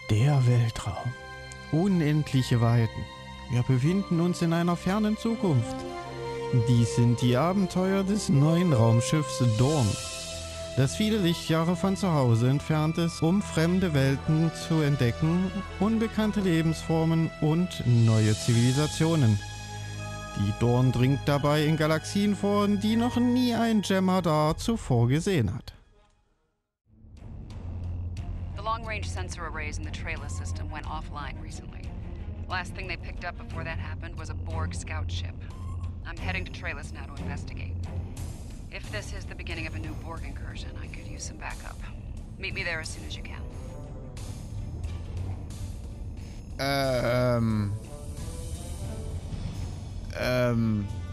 Der Weltraum. Unendliche Weiten. Wir befinden uns in einer fernen Zukunft. Dies sind die Abenteuer des neuen Raumschiffs Dawn, das viele Lichtjahre von zu Hause entfernt ist, um fremde Welten zu entdecken, unbekannte Lebensformen und neue Zivilisationen. Die Dawn dringt dabei in Galaxien vor, die noch nie ein Jem'Hadar zuvor gesehen hat. The long-range sensor arrays in the trailer system went offline recently. Last thing they picked up before that happened was a Borg scout ship. I'm heading to Trailus now to investigate. If this is the beginning of a new Borg incursion, I could use some backup. Meet me there as soon as you can.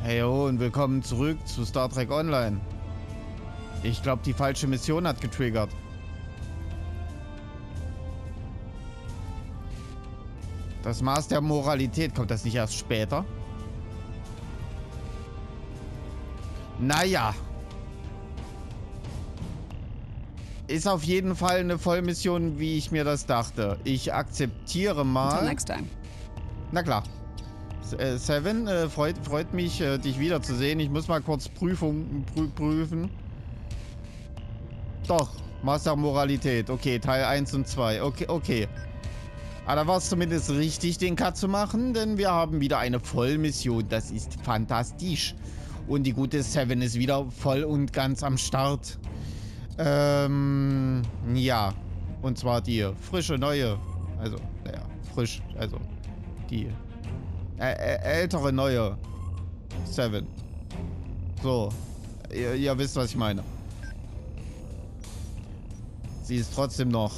Hey und willkommen zurück zu Star Trek Online. Ich glaube, die falsche Mission hat getriggert. Das Maß der Moralität, kommt das nicht erst später? Naja. Ist auf jeden Fall eine Vollmission, wie ich mir das dachte. Ich akzeptiere mal. Until next time. Na klar. Seven, freut mich, dich wiederzusehen. Ich muss mal kurz prüfen. Doch, Maß der Moralität. Okay, Teil 1 und 2. Okay. Aber da war es zumindest richtig, den Cut zu machen, denn wir haben wieder eine Vollmission. Das ist fantastisch. Und die gute Seven ist wieder voll und ganz am Start. Ja. Und zwar die frische, neue. Also, naja, frisch. Also, die ältere, neue Seven. So. Ihr wisst, was ich meine. Sie ist trotzdem noch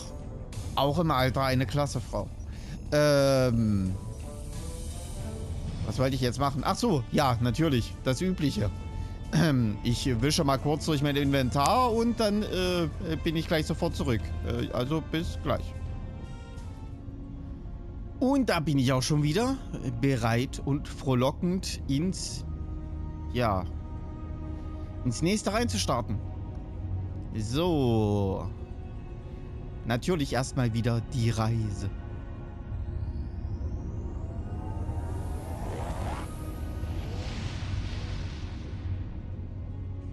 auch im Alter eine klasse Frau. Was wollte ich jetzt machen? Ach so, ja, natürlich. Das Übliche. Ich wische mal kurz durch mein Inventar und dann bin ich gleich sofort zurück. Also bis gleich. Und da bin ich auch schon wieder bereit und frohlockend ins nächste reinzustarten. So. Natürlich erstmal wieder die Reise.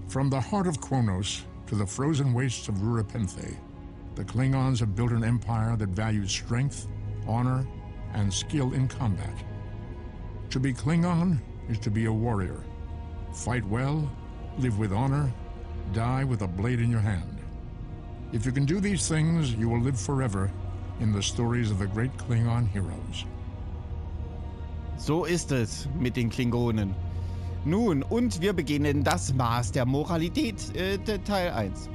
From the heart of Kronos to the frozen wastes of Rurapenthe, the Klingons have built an empire that values strength, honor, and skill in combat. To be Klingon is to be a warrior. Fight well, live with honor, die with a blade in your hand. If you can do these things, you will live forever in the stories of the great Klingon heroes. So ist es mit den Klingonen. Nun, und wir beginnen das Maß der Moralität, Teil 1.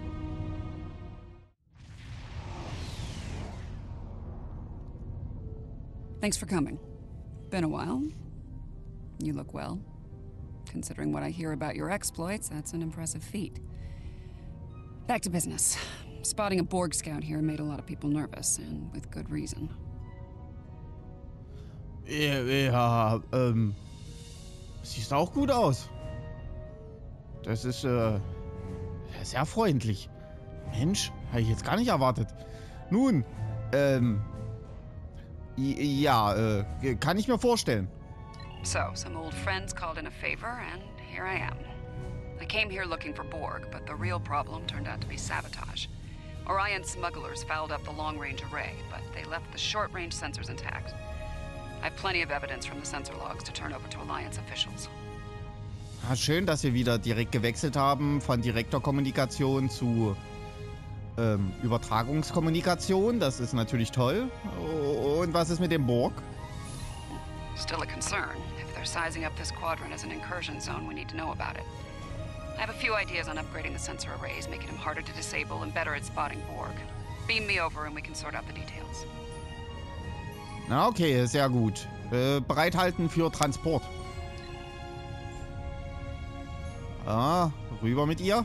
Thanks for coming. Been a while. You look well. Considering what I hear about your exploits, that's an impressive feat. Back to business. Spotting a Borg scout here made a lot of people nervous, and with good reason. Ja, sieht auch gut aus. Das ist, sehr freundlich. Mensch, habe ich jetzt gar nicht erwartet. Nun, ja, kann ich mir vorstellen. So, some old friends called in a favor, and here I am. I came here looking for Borg, but the real problem turned out to be sabotage. Orion smugglers fouled up the long-range array, but they left the short-range sensors intact. I have plenty of evidence from the sensor logs to turn over to Alliance officials. Schön, dass wir wieder direkt gewechselt haben von direkter Kommunikation zu Übertragungskommunikation. Das ist natürlich toll. Und was ist mit dem Borg? Still a concern. If they're sizing up this quadrant as an incursion zone, we need to know about it. I have a few ideas on upgrading the sensor arrays, making them harder to disable and better at spotting Borg. Beam me over and we can sort out the details. Na okay, sehr gut. Bereithalten für Transport. Ah, rüber mit ihr.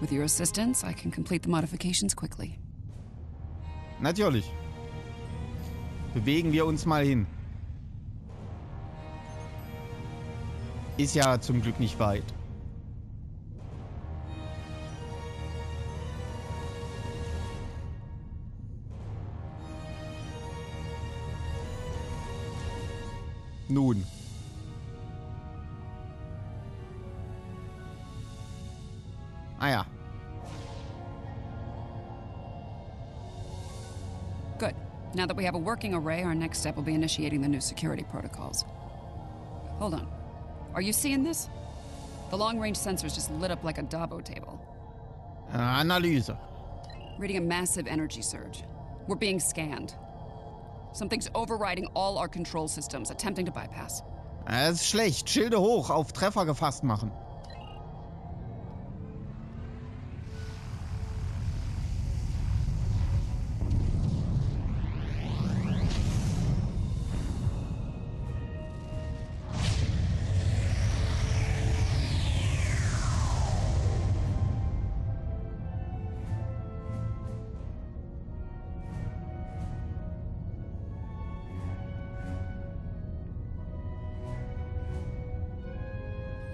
With your assistance, I can complete the modifications quickly. Natürlich. Bewegen wir uns mal hin. Ist ja zum Glück nicht weit. Nun. Ah ja. Good. Now that we have a working array, our next step will be initiating the new security protocols. Hold on. Are you seeing this? The long-range sensors just lit up like a Dabo table. Analyse. Reading a massive energy surge. We're being scanned. Something's overriding all our control systems, attempting to bypass. Das ist schlecht. Schilde hoch, auf Treffer gefasst machen.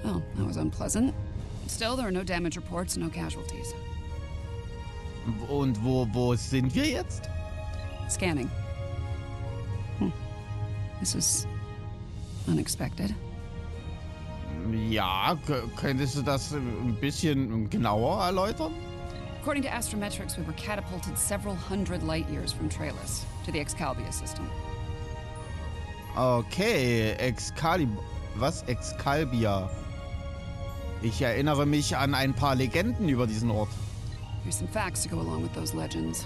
Well, that was unpleasant. Still, there are no damage reports, no casualties. Und wo sind wir jetzt? Scanning. This is unexpected. Ja, könntest du das ein bisschen genauer erläutern? According to astrometrics, we were catapulted several hundred light years from Trailus to the Excalibur system. Okay, Was? Excalibur? Ich erinnere mich an ein paar Legenden über diesen Ort. Here's some facts to go along with those legends.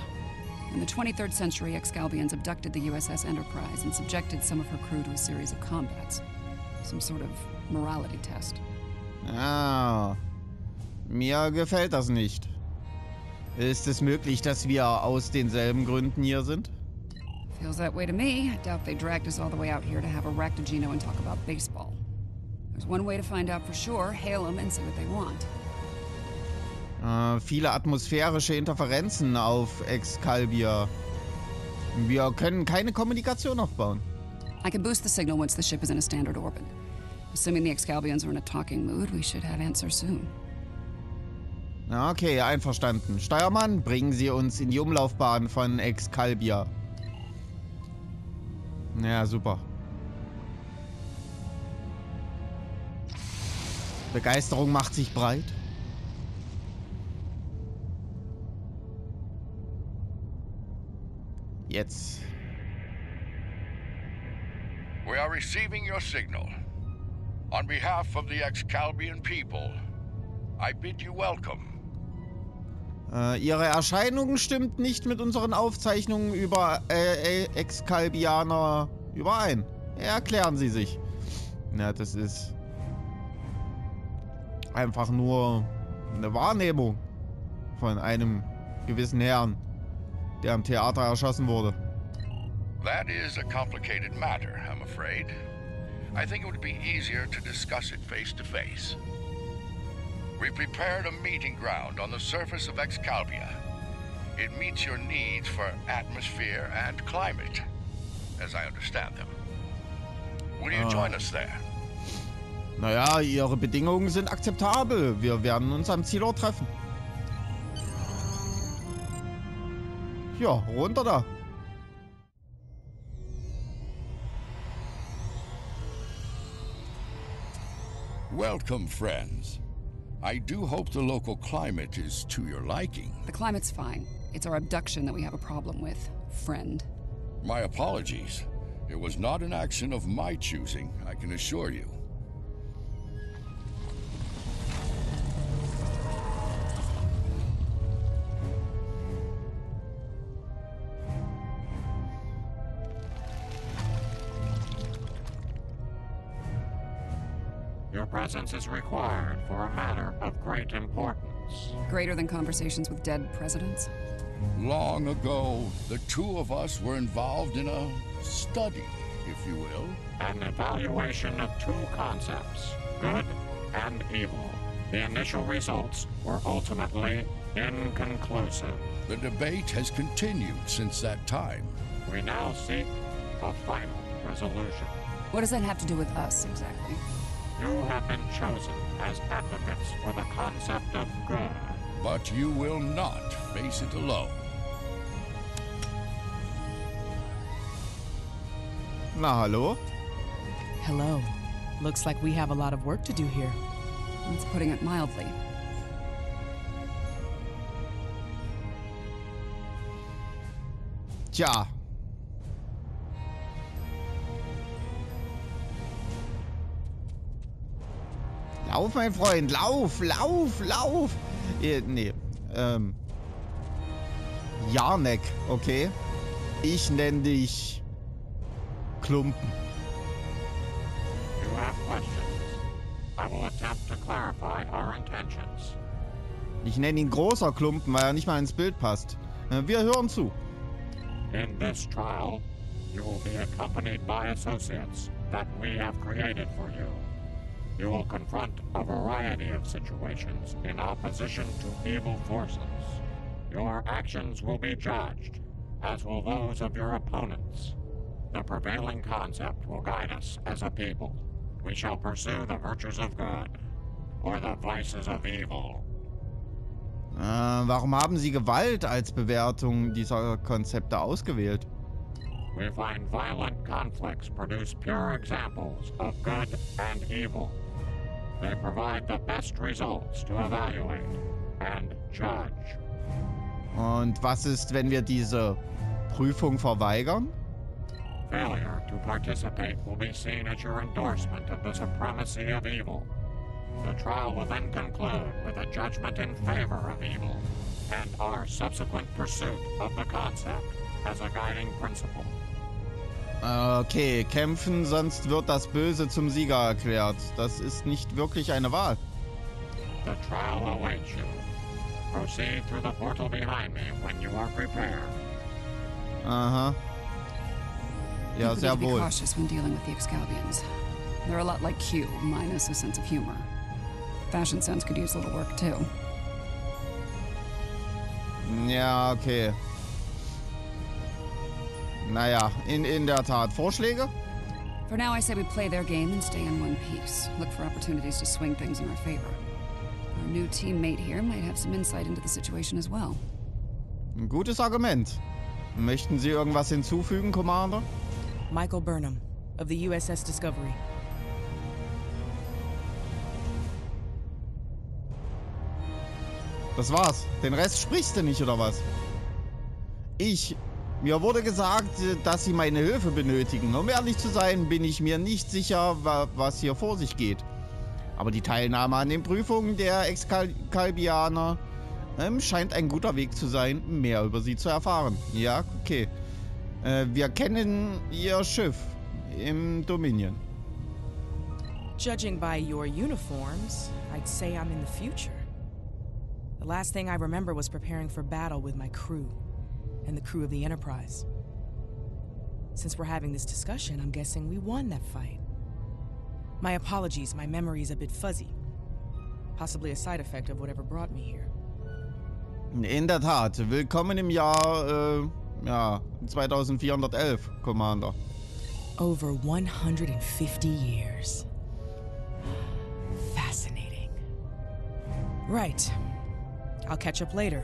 In the 23rd century, Excalbians abducted the USS Enterprise and subjected some of her crew to a series of combats. Some sort of morality test. Ah, mir gefällt das nicht. Ist es möglich, dass wir aus denselben Gründen hier sind? Feels that way to me. I doubt they dragged us all the way out here to have a ractogeno and talk about baseball. There's one way to find out for sure. Hail them and say what they want. Viele atmosphärische Interferenzen auf Excalibur. Wir können keine Kommunikation aufbauen. I can boost the signal once the ship is in a standard orbit. Assuming the Excalbians are in a talking mood, we should have answers soon. Okay, einverstanden. Steuermann, bringen Sie uns in die Umlaufbahn von Excalibur. Ja, super. Begeisterung macht sich breit. Jetzt. We are receiving your signal. On behalf of the Excalbian people, I bid you welcome. Ihre Erscheinung stimmt nicht mit unseren Aufzeichnungen über Excalbianer überein. Erklären Sie sich. Ja, das ist einfach nur eine Wahrnehmung von einem gewissen Herrn, der am Theater erschossen wurde. That is a complicated matter, I'm afraid. I think it would be easier to discuss it face to face. We prepared a meeting ground on the surface of Excalibur. It meets your needs for atmosphere and climate, as I understand them. Will you join us there? Naja, Ihre Bedingungen sind akzeptabel. Wir werden uns am Zielort treffen. Ja, runter da. Welcome, friends. I do hope the local climate is to your liking. The climate's fine. It's our abduction that we have a problem with, friend. My apologies. It was not an action of my choosing, I can assure you. Your presence is required for a matter of great importance. Greater than conversations with dead presidents? Long ago, the two of us were involved in a study, if you will. An evaluation of two concepts, good and evil. The initial results were ultimately inconclusive. The debate has continued since that time. We now seek a final resolution. What does that have to do with us, exactly? You have been chosen as advocates for the concept of good. But you will not face it alone. Na, hallo? Hello. Looks like we have a lot of work to do here. That's putting it mildly. Tja. Lauf, mein Freund, lauf, lauf, lauf. Nee, Jarnek, okay. Ich nenne dich Klumpen. You have questions. I will attempt to clarify our intentions. Ich nenne ihn großer Klumpen, weil er nicht mal ins Bild passt. Wir hören zu. In this trial, you will be accompanied by associates that we have created for you. You will confront a variety of situations in opposition to evil forces. Your actions will be judged, as will those of your opponents. The prevailing concept will guide us as a people. We shall pursue the virtues of good, or the vices of evil. Warum haben Sie Gewalt als Bewertung dieser Konzepte ausgewählt? We find violent conflicts produce pure examples of good and evil. They provide the best results to evaluate and judge. Und was ist, wenn wir diese Prüfung verweigern? Failure to participate will be seen as your endorsement of the supremacy of evil. The trial will then conclude with a judgment in favor of evil and our subsequent pursuit of the concept as a guiding principle. Okay, kämpfen, sonst wird das Böse zum Sieger erklärt. Das ist nicht wirklich eine Wahl. The trial awaits you. Proceed through the portal behind me when you are prepared. Aha. Ja, People sehr need to be wohl. cautious when dealing with the Excaliburs. They're a lot like Q, minus a sense of humor. Fashion sense could use a little work too. Ja, okay. Naja, in der Tat. Vorschläge? For now, I say we play their game and stay in one piece. Look for opportunities to swing things in our favor. Our new teammate here might have some insight into the situation as well. Ein gutes Argument. Möchten Sie irgendwas hinzufügen, Commander? Michael Burnham, of the USS Discovery. Das war's. Den Rest sprichst du nicht, oder was? Mir wurde gesagt, dass Sie meine Hilfe benötigen. Um ehrlich zu sein, bin ich mir nicht sicher, was hier vor sich geht. Aber die Teilnahme an den Prüfungen der Excalbianer scheint ein guter Weg zu sein, mehr über sie zu erfahren. Ja, okay. Wir kennen Ihr Schiff im Dominion. Judging by your uniforms, I'd say I'm in the future. The last thing I remember was preparing for battle with my crew, and the crew of the Enterprise. Since we're having this discussion, I'm guessing we won that fight. My apologies, my memory is a bit fuzzy. Possibly a side effect of whatever brought me here. In der Tat. Willkommen im Jahr, 2411, Commander. Over 150 years. Fascinating. Right. I'll catch up later,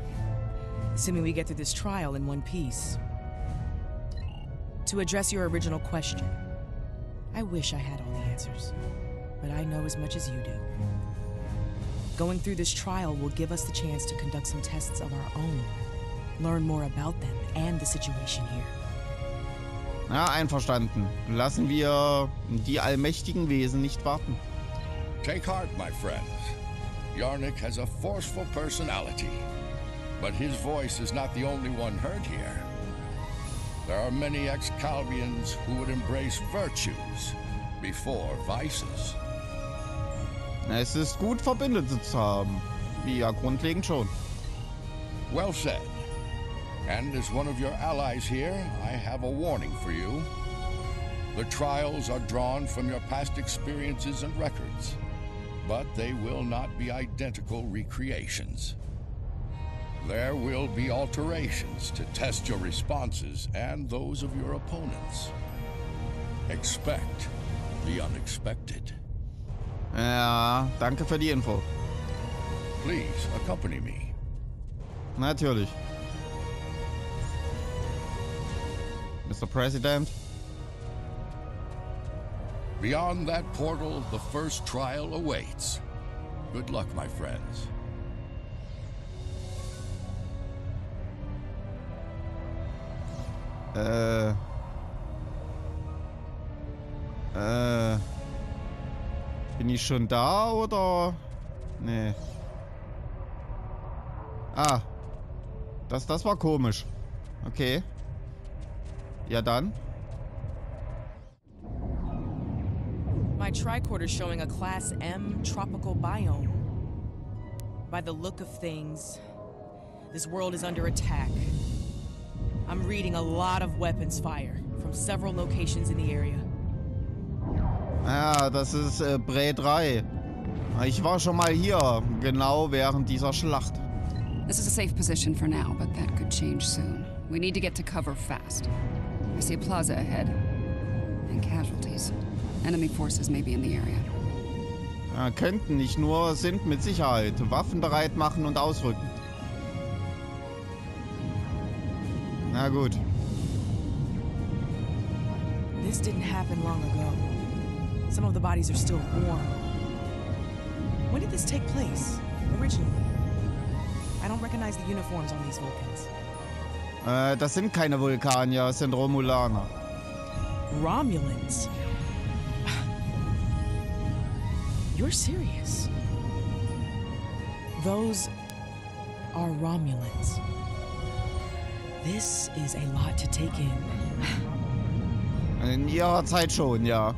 assuming we get through this trial in one piece. To address your original question, I wish I had all the answers, but I know as much as you do. Going through this trial will give us the chance to conduct some tests of our own, learn more about them and the situation here. Ja, einverstanden. Lassen wir die allmächtigen Wesen nicht warten. Take heart, my friends. Yarnik has a forceful personality, but his voice is not the only one heard here. There are many Excalbians who would embrace virtues before vices. Es ist gut, Verbündete zu haben. Ja, grundlegend schon. Well said. And as one of your allies here, I have a warning for you. The trials are drawn from your past experiences and records, but they will not be identical recreations. There will be alterations to test your responses and those of your opponents. Expect the unexpected. Ja, danke für die Info. Please accompany me. Natürlich. Mr. President. Beyond that portal, the first trial awaits. Good luck, my friends. Bin ich schon da, oder? Nee. Ah. Das war komisch. Okay. Ja dann. My tricorder's showing a Class M tropical biome. By the look of things, this world is under attack. I'm reading a lot of weapons fire from several locations in the area. Ja, das ist Bre 3. Ich war schon mal hier, genau während dieser Schlacht. This is a safe position for now, but that could change soon. We need to get to cover fast. I see a plaza ahead. And casualties. Enemy forces may be in the area. Ja, könnten nicht nur, sind mit Sicherheit. Waffen bereit machen und ausrücken. Na gut. This didn't happen long ago. Some of the bodies are still warm. When did this take place, originally? I don't recognize the uniforms on these Vulcans. Das sind keine Vulkanier, es sind Romulaner. Romulans? You're serious? Those are Romulans. This is a lot to take in. In ihrer Zeit schon, ja.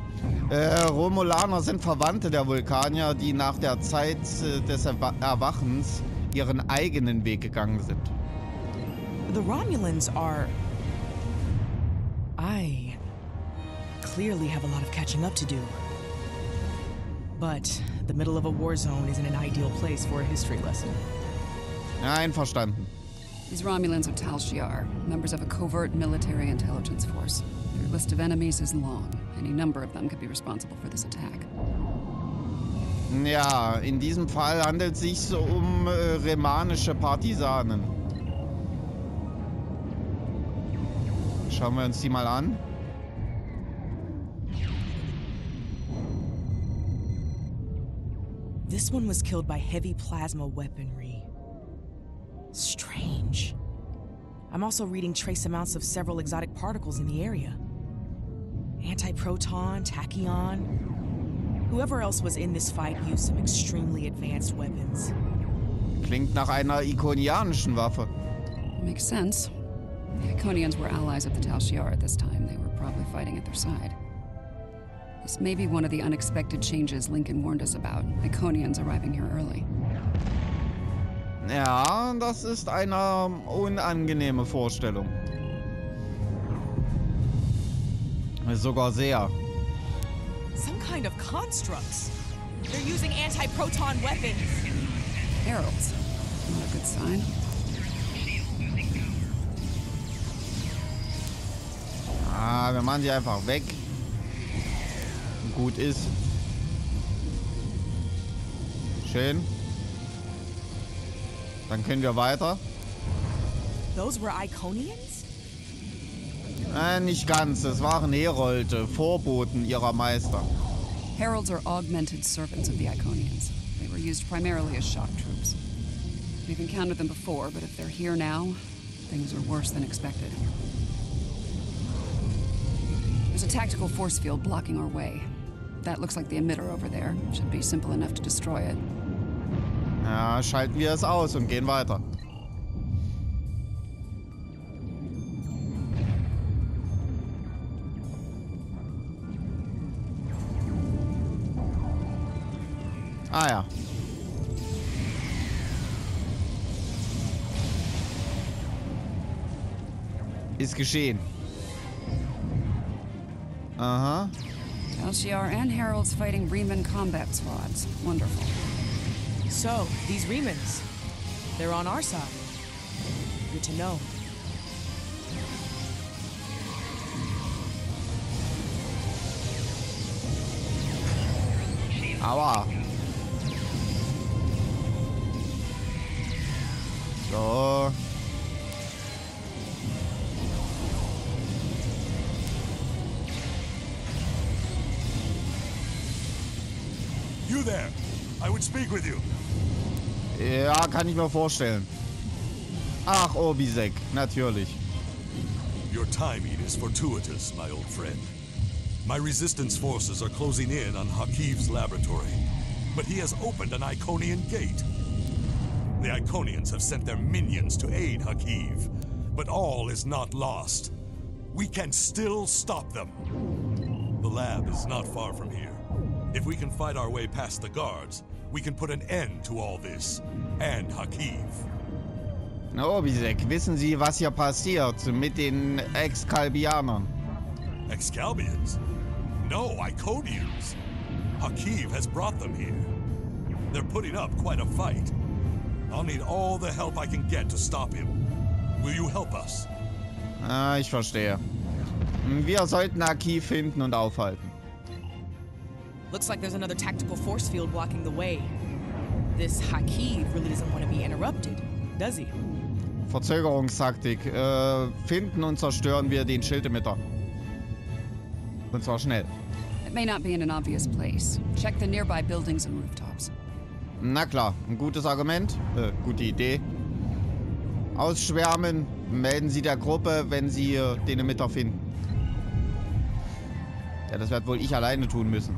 Romulaner sind Verwandte der Vulkanier, die nach der Zeit des Erwachens ihren eigenen Weg gegangen sind. The Romulans are... I clearly have a lot of catching up to do. But the middle of a war zone isn't an ideal place for a history lesson. Einverstanden. These Romulans are Tal, members of a covert military intelligence force. Their list of enemies is long. Any number of them could be responsible for this attack. Ja, in diesem Fall handelt es sich um remanische Partisanen. Schauen wir uns die mal an. This one was killed by heavy plasma weaponry. Strange. I'm also reading trace amounts of several exotic particles in the area. Antiproton, tachyon. Whoever else was in this fight used some extremely advanced weapons. Klingt nach einer ikonianischen Waffe. Makes sense. The Iconians were allies of the Tal at this time. They were probably fighting at their side. This may be one of the unexpected changes Lincoln warned us about. Iconians arriving here early. Ja, das ist eine unangenehme Vorstellung. Sogar sehr. Some kind of constructs. They're using anti-proton weapons. Heralds. Not a good sign. Ah, wir machen die einfach weg. Gut ist. Schön. Dann können wir weiter. Those were Iconians? Nicht ganz. Es waren Herolte, Vorboten ihrer Meister. Heralds are augmented servants of the Iconians. They were used primarily as shock troops. We've encountered them before, but if they're here now, things are worse than expected. There's a tactical force field blocking our way. That looks like the emitter over there. Should be simple enough to destroy it. Ja, schalten wir es aus und gehen weiter. Ah ja. Ist geschehen. Aha. Tal and Heralds fighting Riemann combat squads. Wonderful. So, these Riemans, they're on our side. Good to know. Aua. So. there? I would speak with you. Ja, kann ich mir vorstellen. Ach, Obisek, natürlich. Your timing is fortuitous, my old friend. My resistance forces are closing in on Hakiv's laboratory, but he has opened an Iconian gate. The Iconians have sent their minions to aid Hakiv, but all is not lost. We can still stop them. The lab is not far from here. If we can fight our way past the guards, we can put an end to all this, and Hakiv. Obisek, wissen Sie, was hier passiert mit den Exkalbianern? Excalbians? No, Iconians. Hakiv has brought them here. They're putting up quite a fight. I'll need all the help I can get to stop him. Will you help us? Ah, ich verstehe. Wir sollten Hakiv finden und aufhalten. Looks like there's another tactical force field blocking the way. This Hakiv really doesn't want to be interrupted, does he? Verzögerungstaktik. Finden und zerstören wir den Schildemitter. Und zwar schnell. It may not be in an obvious place. Check the nearby buildings and rooftops. Na klar, ein gutes Argument. Gute Idee. Ausschwärmen. Melden Sie der Gruppe, wenn Sie den Emitter finden. Ja, das wird wohl ich alleine tun müssen.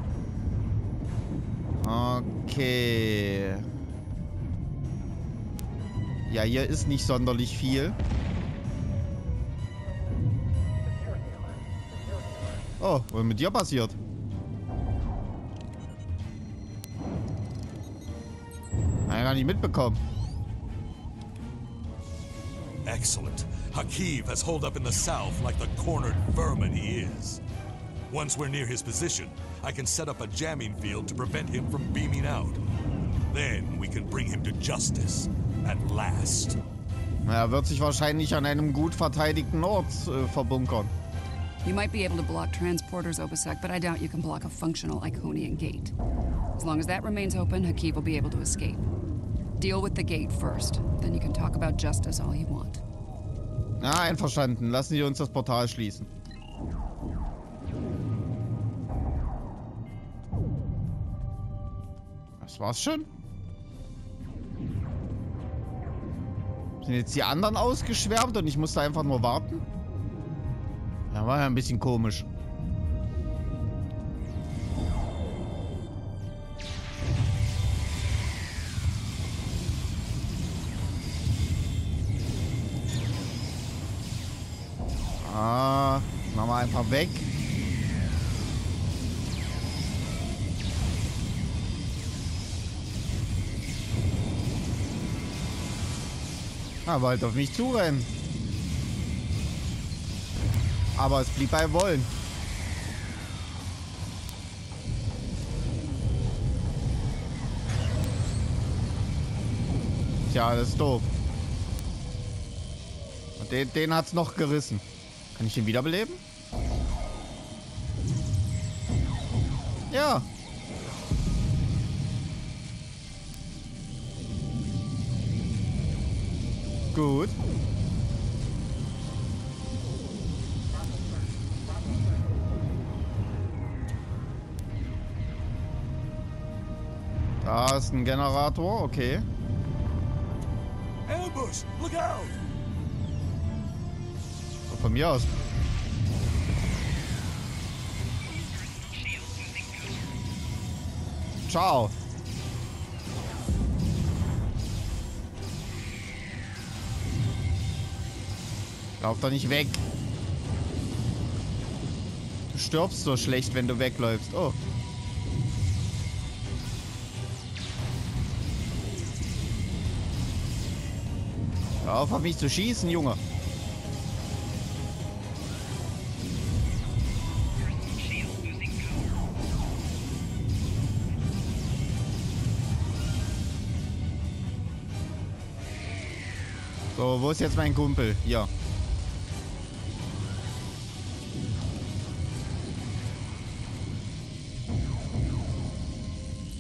Okay. Ja, hier ist nicht sonderlich viel. Oh, was ist mit dir passiert? Hab ich gar nicht mitbekommen. Excellent. Hakiv has holed up in the south like the cornered vermin he is. Once we're near his position, I can set up a jamming field to prevent him from beaming out. Then we can bring him to justice at last. Er wird sich wahrscheinlich an einem gut verteidigten Ort verbunkern. You might be able to block transporters, Obisek, but I doubt you can block a functional Iconian gate. As long as that remains open, Hakiv will be able to escape. Deal with the gate first, then you can talk about justice all you want. Na, einverstanden. Lassen Sie uns das Portal schließen. Das war's schon? Sind jetzt die anderen ausgeschwärmt und ich musste einfach nur warten? Ja, war ja ein bisschen komisch. Ah, machen wir einfach weg. Er wollte auf mich zurennen. Aber es blieb bei Wollen. Tja, das ist doof. Und den hat's noch gerissen. Kann ich ihn wiederbeleben? Ja. Gut. Da ist ein Generator, okay. Ambush! Look out! Von mir aus. Ciao. Lauf doch nicht weg. Du stirbst so schlecht, wenn du wegläufst. Oh. Hör auf mich zu schießen, Junge. So, wo ist jetzt mein Kumpel? Hier.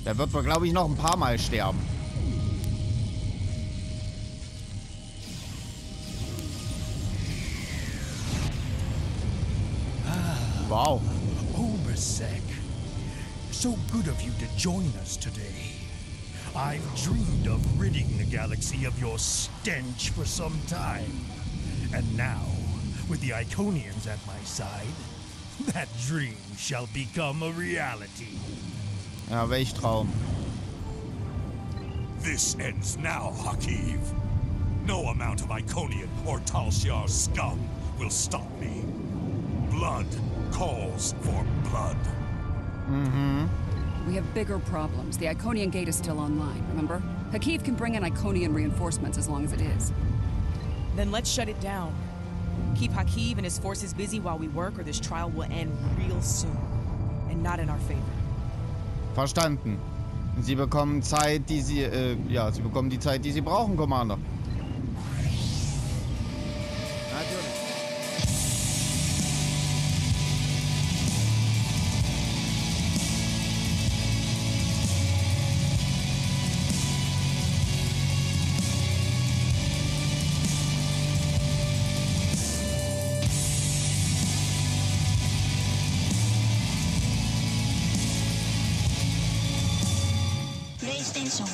Der wird wohl, glaube ich, noch ein paar Mal sterben. Wow. Obisek. So good of you to join us today. I've dreamed of ridding the galaxy of your stench for some time. And now, with the Iconians at my side, that dream shall become a reality. Ja, welch Traum. This ends now, Hakiv. No amount of Iconian or Tal Shiar's scum will stop me. Blood calls for blood. We have bigger problems. The Iconian gate is still online, remember? Hakiv can bring in Iconian reinforcements as long as it is. Then let's shut it down. Keep Hakiv and his forces busy while we work, or this trial will end real soon. And not in our favor. Verstanden. Sie bekommen Zeit, die sie, sie bekommen die Zeit, die sie brauchen, Commander. Natürlich. PlayStation